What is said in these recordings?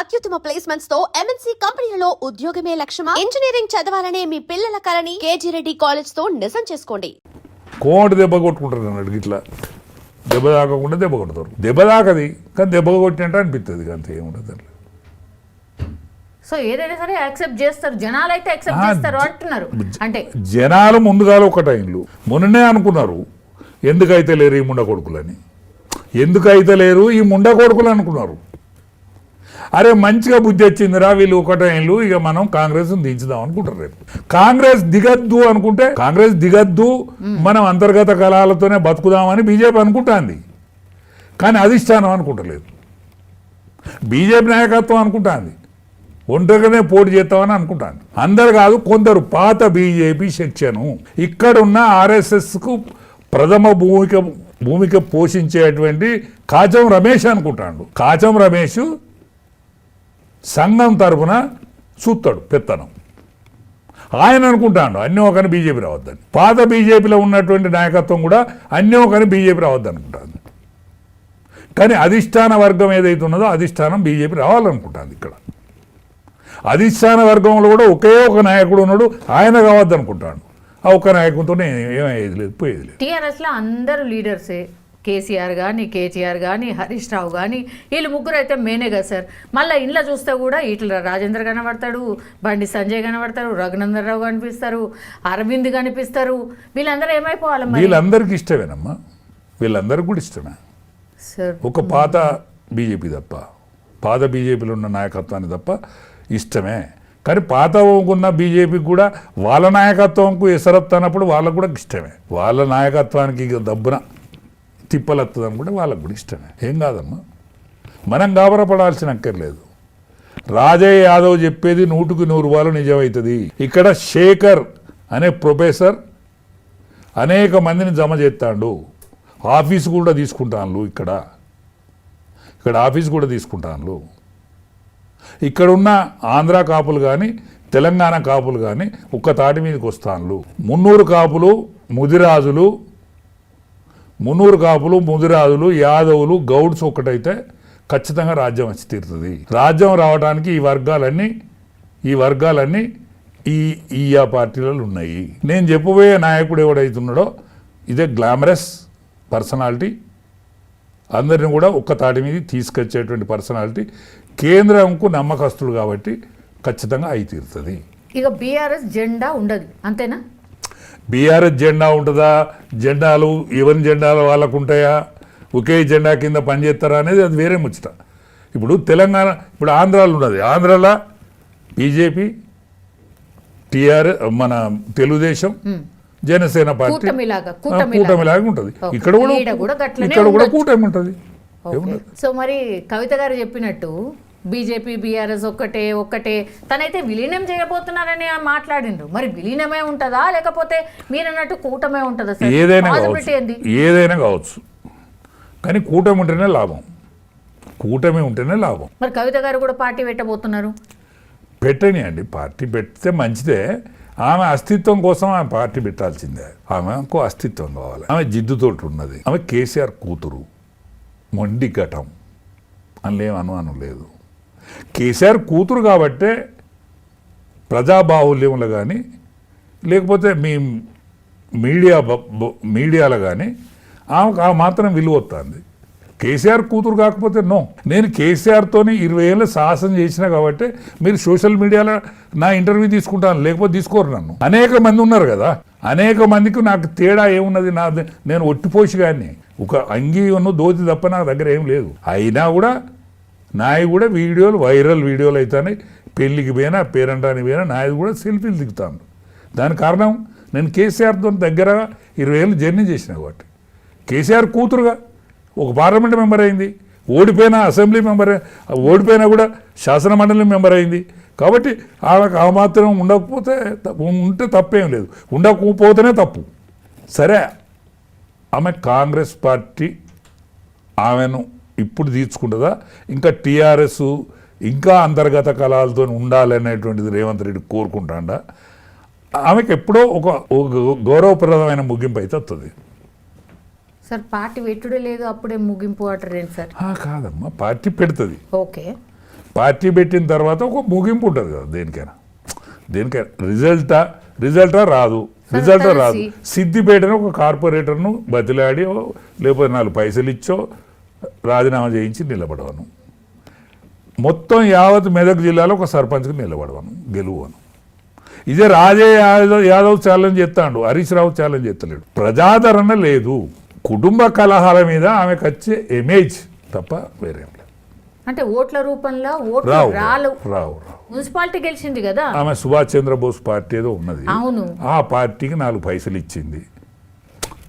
అత్యుత్తమ ప్లేస్మెంట్స్ తో ఎంఎన్సీ కంపెనీలలో ఉద్యోగమే లక్ష్యమా? ఇంజనీరింగ్ చదవాలనే మీ పిల్లల కలని కేజీ రెడ్డి కాలేజ్ తో నిజం చేసుకోండి. కోమటి దెబ్బ కొట్టుకుంటారు అన్నాడు ఇట్లా, దెబ్బ తాకకుండా దెబ్బ కొడతారు. దెబ్బ తాకది కానీ దెబ్బ కొట్టినట్టు అనిపిస్తుంది, అంతే ఏముండదు అట్లా. సో ఏదైనా సరే యాక్సెప్ట్ చేస్తారు, జనాలు అయితే యాక్సెప్ట్ చేస్తారు అంటున్నారు. అంటే జనాలు ముందుగా ఒక టైంలో మొన్ననే అనుకున్నారు ఎందుకైతే లేరు ఈ ముండ కొడుకులని, ఎందుకైతే లేరు ఈ ముండ కొడుకులు అనుకున్నారు. అరే మంచిగా బుద్ధి వచ్చిందిరా వీళ్ళు ఒక టైంలో, ఇక మనం కాంగ్రెస్ దించుదాం అనుకుంటారు. రేపు కాంగ్రెస్ దిగద్దు అనుకుంటే కాంగ్రెస్ దిగద్దు, మనం అంతర్గత కళాలతోనే బతుకుదామని బీజేపీ అనుకుంటుంది. కానీ అధిష్టానం అనుకుంటలేదు, బీజేపీ నాయకత్వం అనుకుంటుంది ఒంటరిగానే పోటీ చేస్తామని అనుకుంటాను. అందరు కాదు, కొందరు పాత బీజేపీ సెక్షను ఇక్కడున్న ఆర్ఎస్ఎస్కు ప్రథమ భూమిక పోషించేటువంటి కాచం రమేష్ అనుకుంటాడు. కాచం రమేష్ సంఘం తరఫున చూస్తాడు పెత్తనం, ఆయన అనుకుంటాడు అన్నీ ఒకని బీజేపీ రావద్దని. పాత బీజేపీలో ఉన్నటువంటి నాయకత్వం కూడా అన్నీ ఒకని బీజేపీ రావద్దు అనుకుంటుంది. కానీ అధిష్టాన వర్గం ఏదైతే ఉన్నదో అధిష్టానం బీజేపీ రావాలనుకుంటుంది. ఇక్కడ అధిష్టాన వర్గంలో కూడా ఒకే ఒక నాయకుడు ఉన్నాడు, ఆయన కావద్దు అనుకుంటాడు. ఆ ఒక్క నాయకుడితో ఏమయ్యేది లేదు, పోయేది లేదు. టీఆర్ఎస్లో అందరూ లీడర్సే, కేసీఆర్ కానీ కేటీఆర్ కానీ హరీష్ రావు కానీ వీళ్ళు ముగ్గురు అయితే మేనే కదా సార్. మళ్ళీ ఇంట్లో చూస్తే కూడా ఇట్లా రాజేంద్ర కనబడతాడు, బండి సంజయ్ కనబడతారు, రఘునందన్ రావు కనిపిస్తారు, అరవింద్ కనిపిస్తారు. వీళ్ళందరూ ఏమైపోవాలి? వీళ్ళందరికీ ఇష్టమేనమ్మా, వీళ్ళందరికీ కూడా ఇష్టమే సార్. ఒక పాత బీజేపీ తప్ప, పాత బీజేపీలో ఉన్న నాయకత్వాన్ని తప్ప ఇష్టమే. కానీ పాత ఉన్న బీజేపీకి కూడా వాళ్ళ నాయకత్వంకు ఎసరత్తు అన్నప్పుడు వాళ్ళకు కూడా ఇష్టమే. వాళ్ళ నాయకత్వానికి దబ్బున తిప్పలెత్తది అనుకుంటే వాళ్ళకు కూడా ఇష్టమే. ఏం కాదమ్మా, మనం గాబరపడాల్సిన అక్కర్లేదు. రాజయ్య యాదవ్ చెప్పేది 100కి 100 నిజమవుతుంది. ఇక్కడ శేఖర్ అనే ప్రొఫెసర్ అనేక మందిని జమ చేస్తాడు, ఆఫీసు కూడా తీసుకుంటాను, ఇక్కడ ఆఫీసు కూడా తీసుకుంటాను. ఇక్కడున్న ఆంధ్ర కాపులు కానీ తెలంగాణ కాపులు కానీ ఒక్క తాటి మీదకి వస్తాను. మున్నూరు కాపులు ముదిరాజులు యాదవులు గౌడ్స్ ఒక్కటైతే ఖచ్చితంగా రాజ్యం వచ్చి తీరుతుంది. రాజ్యం రావడానికి ఈ వర్గాలన్నీ ఈ పార్టీలలో ఉన్నాయి. నేను చెప్పబోయే నాయకుడు ఎవడైతున్నాడో ఇదే గ్లామరస్ పర్సనాలిటీ, అందరిని కూడా ఒక్క తాటి మీద తీసుకొచ్చేటువంటి పర్సనాలిటీ, కేంద్రంకు నమ్మకస్తుడు కాబట్టి ఖచ్చితంగా అయి తీరుతుంది. ఇక బీఆర్ఎస్ జెండా ఉండదు, అంతేనా? బీఆర్ఎస్ జెండా ఉంటుందా, జెండాలు ఎవరి జెండాలు వాళ్ళకు ఉంటాయా, ఒకే జెండా కింద పనిచేస్తారా అనేది అది వేరే ముచ్చట. ఇప్పుడు తెలంగాణ, ఇప్పుడు ఆంధ్రాలో ఉన్నది, ఆంధ్రాలో బీజేపీ, టీఆర్ఎస్, మన తెలుగుదేశం, జనసేన పార్టీ కూటమిలాగా ఉంటుంది. ఇక్కడ కూడా కూటమి ఉంటుంది. సో మరి కవిత గారు చెప్పినట్టు బీజేపీ బీఆర్ఎస్ ఒక్కటే తనైతే విలీనం చేయబోతున్నారని మాట్లాడిండ్రు. మరి విలీనమే ఉంటుందా లేకపోతే మీరన్నట్టు కూటమే ఉంటుందా? ఏదైనా కావచ్చు, కానీ కూటమి ఉంటేనే లాభం, కూటమి ఉంటేనే లాభం. మరి కవిత గారు కూడా పార్టీ పెట్టబోతున్నారు. పెట్టని అండి, పార్టీ పెడితే మంచిదే. ఆమె అస్తిత్వం కోసం ఆమె పార్టీ పెట్టాల్సిందే. ఆమెకు అస్తిత్వం కావాలి. ఆమె జిద్దుతోటి ఉన్నది. ఆమె కేసీఆర్ కూతురు, మొండి ఘటం అందులో అనుమానం లేదు. కేసీఆర్ కూతురు కాబట్టే ప్రజాబాహుల్యంలో కానీ లేకపోతే మీ మీడియాలో కానీ ఆమెకు ఆ మాత్రం విలువ వస్తుంది. కేసీఆర్ కూతురు కాకపోతే నో. నేను కేసీఆర్తోని 20 ఏళ్ళు సాహసం చేసిన కాబట్టి మీరు సోషల్ మీడియాలో నా ఇంటర్వ్యూ తీసుకుంటాను, లేకపోతే తీసుకోరు నన్ను. అనేక మంది ఉన్నారు కదా, అనేక మందికి నాకు తేడా ఏమున్నది, నేను ఒట్టిపోసి కానీ ఒక అంగీ ఉన్న దోతి తప్ప నా దగ్గర ఏం లేదు. అయినా కూడా నాయి కూడా వైరల్ వీడియోలు అవుతాయి. పెళ్ళికి పోయినా పేరంటానికి పోయినా నాది కూడా సెల్ఫీలు దిగుతాను. దానికి కారణం నేను కేసీఆర్తో దగ్గర 20 ఏళ్ళు జర్నీ చేసిన కాబట్టి. కేసీఆర్ కూతురుగా ఒక పార్లమెంట్ మెంబర్ అయింది, ఓడిపోయినా అసెంబ్లీ మెంబర్, ఓడిపోయినా కూడా శాసన మండలి మెంబర్ అయింది. కాబట్టి ఆమెకు ఆ మాత్రం ఉంటే తప్పేం లేదు, ఉండకపోతేనే తప్పు. సరే, ఆమె కాంగ్రెస్ పార్టీ ఆమెను ఇప్పుడు తీర్చుకుంటుందా, ఇంకా టీఆర్ఎస్ ఇంకా అంతర్గత కళాలతో ఉండాలనేటువంటిది రేవంత్ రెడ్డి కోరుకుంటాడా? ఆమెకు ఎప్పుడో ఒక గౌరవప్రదమైన ముగింపు అయితే వస్తుంది. సార్ పార్టీ పెట్టుడే లేదు, అప్పుడే ముగింపు అంటారు సార్? కాదమ్మా, పార్టీ పెడుతుంది. ఓకే, పార్టీ పెట్టిన తర్వాత ఒక ముగింపు ఉంటుంది కదా దేనికైనా రిజల్టా రాదు సిద్దిపేటను ఒక కార్పొరేటర్ను బతిలాడి లేకపోతే 4 పైసలు ఇచ్చో రాజీనామా చేయించి నిలబడవను. మొత్తం యావత్ మెదక్ జిల్లాలో ఒక సర్పంచ్కి నిలబడవను, గెలువను. ఇదే రాజే యాదవ్ ఛాలెంజ్ చేస్తాడు, హరీష్ రావు ఛాలెంజ్ చేస్తలేడు. ప్రజాదరణ లేదు. కుటుంబ కలహాల మీద ఆమెకు వచ్చే ఇమేజ్ తప్ప వేరేం లేదు. అంటే ఓట్ల రూపంలో ఓట్లు రావు. మున్సిపాలిటీ గెలిచింది కదా, ఆమె సుభాష్ చంద్రబోస్ పార్టీ ఏదో ఉన్నది, అవును, ఆ పార్టీకి 4 పైసలు ఇచ్చింది,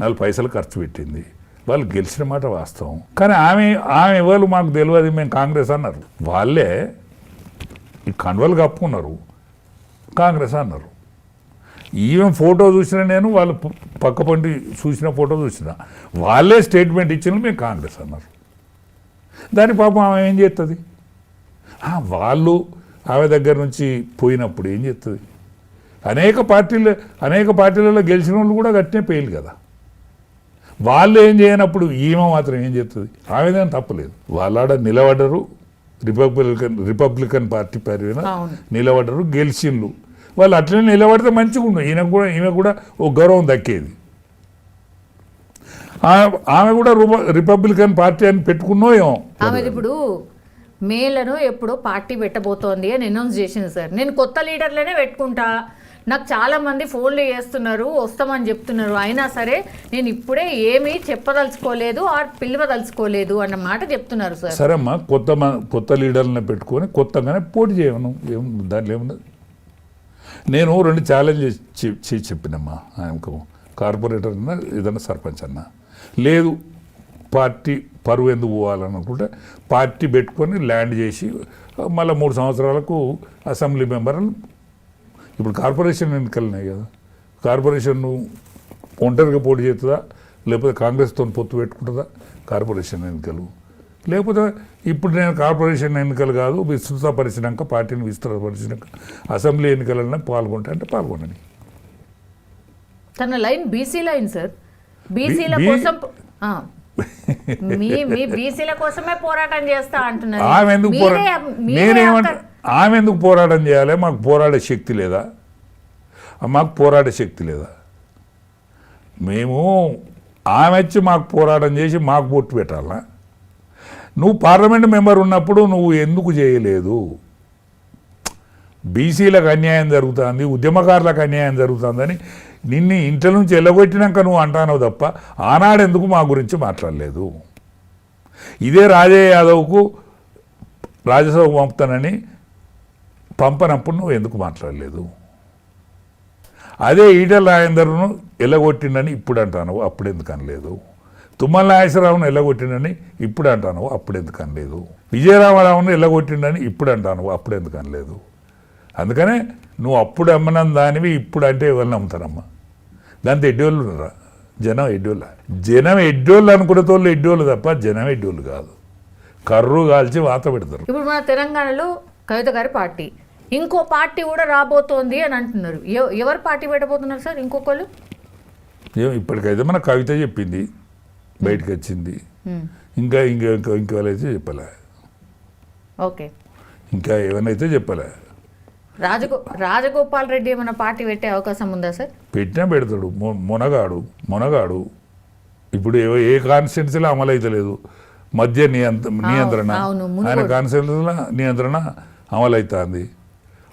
4 పైసలు ఖర్చు పెట్టింది. వాళ్ళు గెలిచిన మాట వాస్తవం. కానీ ఆమె ఎవరు మాకు తెలియదు, మేము కాంగ్రెస్ అన్నారు. వాళ్ళే ఈ కండువలు కప్పుకున్నారు, కాంగ్రెస్ అన్నారు. ఈవెన్ ఫోటో చూసిన నేను, వాళ్ళు పక్క పండి చూసిన ఫోటో చూసిన, వాళ్ళే స్టేట్మెంట్ ఇచ్చిన మేము కాంగ్రెస్ అన్నారు. దాని పాపం ఆమె ఏం చేస్తుంది? వాళ్ళు ఆమె దగ్గర నుంచి పోయినప్పుడు ఏం చేస్తుంది? అనేక పార్టీలలో గెలిచిన వాళ్ళు కూడా గట్టినే పేలు కదా. వాళ్ళు ఏం చేయనప్పుడు ఈమె మాత్రం ఏం చేస్తుంది? ఆమెదేం తప్పలేదు. వాళ్ళాడ నిలబడ్డరు, రిపబ్లికన్ పార్టీ పేరు నిలబడ్డరు, గెలిచిండ్రు. వాళ్ళు అట్లనే నిలబడితే మంచిగా ఉండు, ఈమె కూడా ఒక గౌరవం దక్కేది. ఆమె కూడా రిపబ్లికన్ పార్టీ అని పెట్టుకున్నో ఏమో. ఆమె ఇప్పుడు మేలను ఎప్పుడో పార్టీ పెట్టబోతోంది అని అనౌన్స్ చేసింది సార్. నేను కొత్త లీడర్లనే పెట్టుకుంటా, నాకు చాలా మంది ఫోన్లు చేస్తున్నారు, వస్తామని చెప్తున్నారు, అయినా సరే నేను ఇప్పుడే ఏమీ చెప్పదలుచుకోలేదు ఆర్ పిలవదలుచుకోలేదు అన్న మాట చెప్తున్నారు సార్. సరే అమ్మా, కొత్త లీడర్లను పెట్టుకొని కొత్తగానే పోటీ చేయను, దాంట్లో ఏమున్నది? నేను 2 ఛాలెంజ్ చెప్పినమ్మా ఆయనకు, కార్పొరేటర్ అన్నా ఏదన్నా సర్పంచ్ అన్నా. లేదు పార్టీ పరువు ఎందుకు పోవాలనుకుంటే పార్టీ పెట్టుకొని ల్యాండ్ చేసి మళ్ళీ 3 సంవత్సరాలకు అసెంబ్లీ మెంబర్లు. ఇప్పుడు కార్పొరేషన్ ఎన్నికలున్నాయి కదా, కార్పొరేషన్ ఒంటరిగా పోటీ చేస్తుందా లేకపోతే కాంగ్రెస్తో పొత్తు పెట్టుకుంటుందా? కార్పొరేషన్ ఎన్నికలు లేకపోతే ఇప్పుడు నేను కార్పొరేషన్ ఎన్నికలు కాదు, విస్తృతపరిచినాక పార్టీని విస్తృతపరిచినాక అసెంబ్లీ ఎన్నికలన్నా పాల్గొంటా అంటే పాల్గొనని. తన లైన్ బీసీ లైన్ సార్. బీసీల కోసం మీ బీసీల కోసమే పోరాటం చేస్తా అంటున్నారు. ఆమె ఎందుకు పోరాటం చేయాలి? మాకు పోరాడే శక్తి లేదా? మాకు పోరాడే శక్తి లేదా? మేము ఆమె వచ్చి మాకు పోరాటం చేసి మాకు బొట్టు పెట్టాలా? నువ్వు పార్లమెంట్ మెంబర్ ఉన్నప్పుడు నువ్వు ఎందుకు చేయలేదు? బీసీలకు అన్యాయం జరుగుతుంది, ఉద్యమకారులకు అన్యాయం జరుగుతుందని నిన్ను ఇంట్లో నుంచి ఎల్లగొట్టినాక నువ్వు అంటానో తప్ప ఆనాడు ఎందుకు మా గురించి మాట్లాడలేదు? ఇదే రాజే యాదవ్కు రాజ్యసభ పంపుతానని పంపనప్పుడు నువ్వు ఎందుకు మాట్లాడలేదు? అదే ఈటెల రాజేందర్ను ఎల్లగొట్టిండని ఇప్పుడు అంటాను, అప్పుడు ఎందుకు అనలేదు? తుమ్మల నాగేశ్వరరావును ఎల్లగొట్టిండని ఇప్పుడు అంటాను, అప్పుడు ఎందుకు అనలేదు? విజయరామరావును ఎల్లగొట్టిండని ఇప్పుడు అంటాను, అప్పుడు ఎందుకు అనలేదు? అందుకనే నువ్వు అప్పుడు అమ్మనం దానివి ఇప్పుడు అంటే ఎవరిని నమ్ముతారమ్మా? దాంతో ఎడ్డోళ్ళు ఉన్నారా? జనం ఎడ్డోళ్ళు అనుకునే తోళ్ళు ఎడ్డోళ్ళు తప్ప జనం ఎడ్డోళ్ళు కాదు. కర్రు కాల్చి వాత పెడతారు. ఇప్పుడు మన తెలంగాణలో కవిత గారి పార్టీ, ఇంకో పార్టీ కూడా రాబోతోంది అని అంటున్నారు. ఎవరు పార్టీ పెట్టబోతున్నారు సార్? ఇంకొకళ్ళు ఇప్పటికైతే మన కవిత చెప్పింది, బయటకు వచ్చింది. ఇంకా వాళ్ళైతే చెప్పలే. ఓకే, ఇంకా ఏమన్నైతే చెప్పలే. రాజగోపాల్ రెడ్డి ఏమైనా పార్టీ పెట్టే అవకాశం ఉందా సార్? పెట్టినా పెడతాడు. మొనగాడు ఇప్పుడు ఏ కాన్స్టిట్యున్సీలో అమలు అవుతలేదు. మధ్య నియంత్రణ, ఆయన కాన్స్టిట్యున్సీలో నియంత్రణ అమలు అవుతుంది.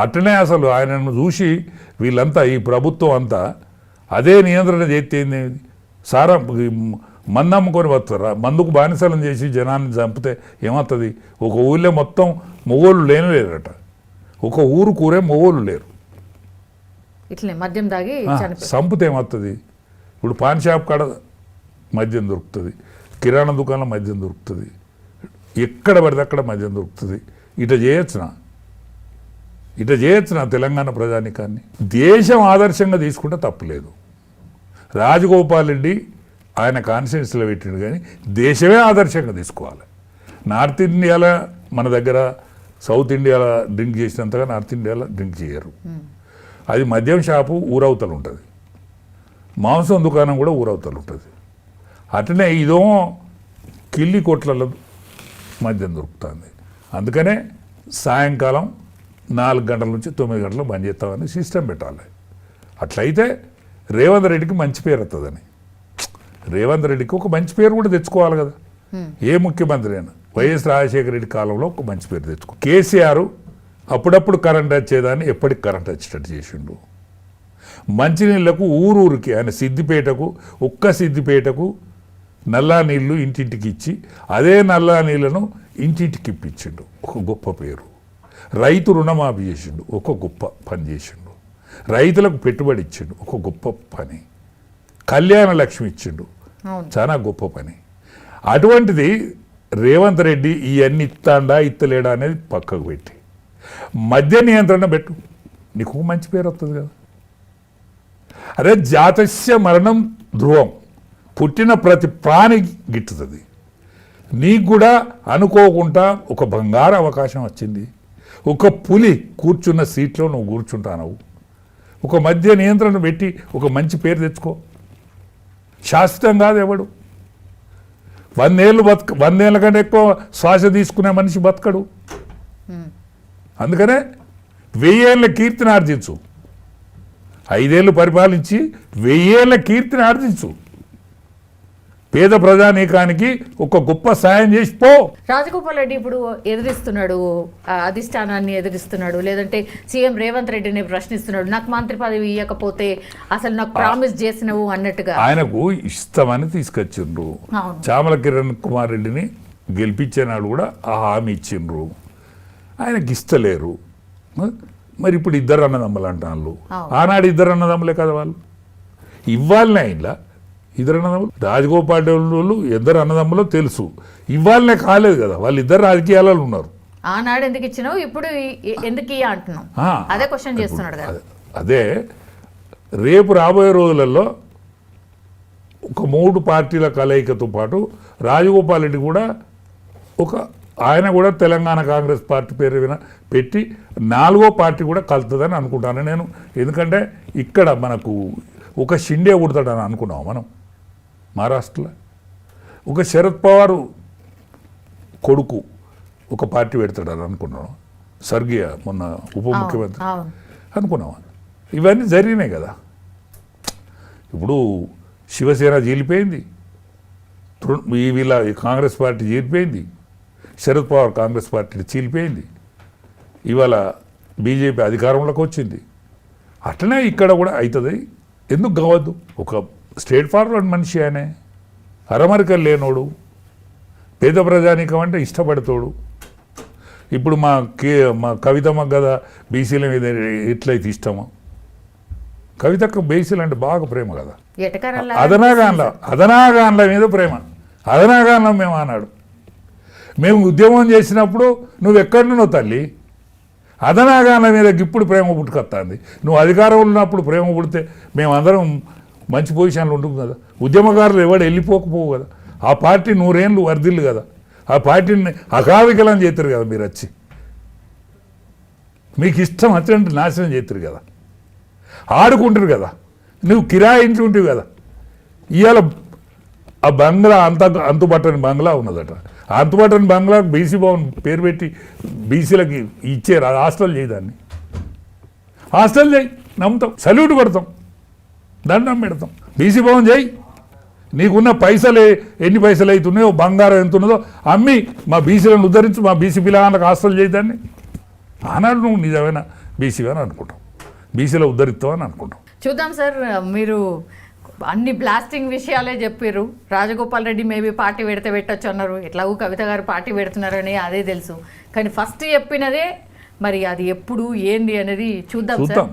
అట్లనే అసలు ఆయనను చూసి వీళ్ళంతా, ఈ ప్రభుత్వం అంతా అదే నియంత్రణ చేస్తే సారా మందు అమ్ముకొని వస్తారా? మందుకు బానిసలను చేసి జనాన్ని చంపితే ఏమవుతుంది? ఒక ఊళ్ళో మొత్తం మొగోళ్ళు లేరట, ఒక ఊరు కూరే మొగోళ్ళు లేరు. ఇట్లే మద్యం దాగి చంపితే ఏమవుతుంది? ఇప్పుడు పాన్ షాప్ కాడ మద్యం దొరుకుతుంది, కిరాణా దుకాణంలో మద్యం దొరుకుతుంది, ఎక్కడ పడితే అక్కడ మద్యం దొరుకుతుంది. ఇట చేయొచ్చునా తెలంగాణ ప్రజానికాన్ని? దేశం ఆదర్శంగా తీసుకుంటే తప్పులేదు. రాజగోపాల్ రెడ్డి ఆయన కాన్స్టిట్యున్సీలో పెట్టిండు, కానీ దేశమే ఆదర్శంగా తీసుకోవాలి. నార్త్ ఇండియాలో మన దగ్గర సౌత్ ఇండియాలో డ్రింక్ చేసినంతగా నార్త్ ఇండియాలో డ్రింక్ చేయరు. అది మద్యం షాపు ఊరవతలు ఉంటుంది, మాంసం దుకాణం కూడా ఊరవతలు ఉంటుంది. అట్లనే ఇదో కిల్లి కొట్లలో మద్యం దొరుకుతుంది. అందుకనే సాయంకాలం 4 గంటల నుంచి 9 గంటలు బంద్ చేస్తామని సిస్టమ్ పెట్టాలి. అట్లయితే రేవంత్ రెడ్డికి మంచి పేరు వస్తుందని. రేవంత్ రెడ్డికి ఒక మంచి పేరు కూడా తెచ్చుకోవాలి కదా. ఏ ముఖ్యమంత్రి అయినా వైఎస్ రాజశేఖర రెడ్డి కాలంలో ఒక మంచి పేరు తెచ్చుకో. కేసీఆర్ అప్పుడప్పుడు కరెంట్ వచ్చేదాన్ని ఎప్పటికి కరెంట్ వచ్చేటట్టు చేసిండు. మంచినీళ్లకు ఊరూరికి ఆయన సిద్దిపేటకు నల్లా నీళ్లు ఇంటింటికి ఇచ్చి అదే నల్లా నీళ్లను ఇంటింటికి ఇప్పించిండు. ఒక గొప్ప పేరు. రైతు రుణమాఫీ చేసిండు. ఒక గొప్ప పని చేసిండు. రైతులకు పెట్టుబడి ఇచ్చిండు. ఒక గొప్ప పని. కళ్యాణ లక్ష్మి ఇచ్చిండు. చాలా గొప్ప పని. అటువంటిది రేవంత్ రెడ్డి ఇవన్నీ ఇత్తలేడా అనేది పక్కకు పెట్టి మద్య నియంత్రణ పెట్టు, నీకు మంచి పేరు వస్తుంది కదా. అదే జాతస్య మరణం ధ్రువం, పుట్టిన ప్రతి ప్రాణి గిట్టుతుంది. నీకు కూడా అనుకోకుండా ఒక బంగారు అవకాశం వచ్చింది. ఒక పులి కూర్చున్న సీట్లో నువ్వు కూర్చుంటావు. ఒక మద్య నియంత్రణ పెట్టి ఒక మంచి పేరు తెచ్చుకో. శాశ్వతం కాదు ఎవడు. 100 ఏళ్ళు 100 ఏళ్ళ కంటే ఎక్కువ శ్వాస తీసుకునే మనిషి బతకడు. అందుకనే 1000 ఏళ్ళ కీర్తిని ఆర్జించు. 5 ఏళ్ళు పరిపాలించి 1000 ఏళ్ళ కీర్తిని ఆర్జించు. పేద ప్రజానీకానికి ఒక గొప్ప సాయం చేసి పో. రాజగోపాల్ రెడ్డి ఇప్పుడు ఎదిరిస్తున్నాడు, అధిష్టానాన్ని ఎదిరిస్తున్నాడు, లేదంటే సీఎం రేవంత్ రెడ్డిని ప్రశ్నిస్తున్నాడు. నాకు మంత్రి పదవి ఇవ్వకపోతే అసలు నాకు ప్రామిస్ చేసినవు అన్నట్టుగా ఆయనకు ఇష్టమని తీసుకొచ్చిండ్రు. చామల కిరణ్ కుమార్ రెడ్డిని గెలిపించే నాడు కూడా ఆ హామీ ఇచ్చిండ్రు. ఆయనకి ఇస్తలేరు. మరి ఇప్పుడు 2 అన్నదమ్ములు అంటారు. ఆనాడు 2 అన్నదమ్ములే కదా వాళ్ళు. ఇవ్వాలనే ఇలా 2 అన్నదమ్ములు. రాజగోపాల్ వాళ్ళు 2 అన్నదమ్ములో తెలుసు. ఇవ్వాలనే కాలేదు కదా. వాళ్ళు 2 రాజకీయాలలో ఉన్నారు. ఆనాడు ఎందుకు ఇచ్చినావు, ఇప్పుడు ఎందుకు అంటున్నావు? అదే క్వశ్చన్ చేస్తున్నాడు కదా. అదే రేపు రాబోయే రోజులలో ఒక 3 పార్టీల కలయికతో పాటు రాజగోపాల్ రెడ్డి కూడా ఆయన కూడా తెలంగాణ కాంగ్రెస్ పార్టీ పేరు పెట్టి 4వ పార్టీ కూడా కలుతుందని అనుకుంటాను నేను. ఎందుకంటే ఇక్కడ మనకు ఒక షిండే కుడతాడని అనుకున్నాం మనం. మహారాష్ట్రలో ఒక శరద్ పవార్ కొడుకు ఒక పార్టీ పెడతాడని అనుకున్నాం. స్వర్గీయ మొన్న ఉప ముఖ్యమంత్రి అనుకున్నాం. ఇవన్నీ జరిగినాయి కదా. ఇప్పుడు శివసేన చీలిపోయింది, వీళ్ళ కాంగ్రెస్ పార్టీ చీలిపోయింది, శరద్ పవార్ కాంగ్రెస్ పార్టీ చీలిపోయింది, ఇవాళ బీజేపీ అధికారంలోకి వచ్చింది. అట్లనే ఇక్కడ కూడా అవుతుంది. ఎందుకు కావద్దు? ఒక స్ట్రేట్ ఫార్వర్డ్ మనిషి ఆయనే, అరమరికలు లేనోడు, పేద ప్రజానీకం అంటే ఇష్టపడతాడు. ఇప్పుడు మా కవితమ్మకు కదా బీసీల మీద ఎట్లయితే ఇష్టమో, కవితకు బీసీలు అంటే బాగా ప్రేమ కదా. అదనాగాన్ల మీద ప్రేమ. అదనాగాన్లం మేము అన్నాడు. మేము ఉద్యమం చేసినప్పుడు నువ్వు ఎక్కడున్నావు తల్లి, అదనాగాన్ల మీద ఇప్పుడు ప్రేమ పుట్టుకొస్తుంది. నువ్వు అధికారంలో ఉన్నప్పుడు ప్రేమ పుడితే మేమందరం మంచి పొజిషన్లో ఉంటుంది కదా. ఉద్యమకారులు ఎవడు వెళ్ళిపోకపోవు కదా. ఆ పార్టీ 100 ఏళ్ళు వర్ధిల్లు కదా. ఆ పార్టీని అకావికలం చేస్తారు కదా. మీరు వచ్చి మీకు ఇష్టం వచ్చినట్టు నాశనం చేస్తారు కదా. ఆడుకుంటారు కదా. నువ్వు కిరాయించి ఉంటావు కదా. ఇవాళ ఆ బంగ్లా అంతుబట్టని బంగ్లా ఉన్నదట. ఆ అంతుబట్టని బంగ్లాకు బీసీ భవన్ పేరు పెట్టి బీసీలకి ఇచ్చారు. అది హాస్టల్ చేయదాన్ని. హాస్టల్ చేయి, నమ్ముతాం, సల్యూట్ కొడతాం, దండం పెడతాం. బీసీ భవన్ చేయి. నీకున్న పైసలు ఎన్ని పైసలు అవుతున్నాయో, బంగారం ఎంత ఉన్నదో అమ్మి మా బీసీలను ఉద్ధరించు, మా బీసీ పిల్లగాళ్ళకి హాస్టల్ చేయదాన్ని. ఆనాడు నువ్వు నిజమైన బీసీ అని అనుకుంటాం, బీసీలో ఉద్ధరిస్తామని అనుకుంటాం. చూద్దాం సార్. మీరు అన్ని బ్లాస్టింగ్ విషయాలే చెప్పారు. రాజగోపాల్ రెడ్డి మేబీ పార్టీ పెడితే పెట్టచ్చు అన్నారు. ఎట్లాగూ కవిత గారు పార్టీ పెడుతున్నారని అదే తెలుసు. కానీ ఫస్ట్ చెప్పినదే మరి అది ఎప్పుడు ఏంది అనేది చూద్దాం సార్.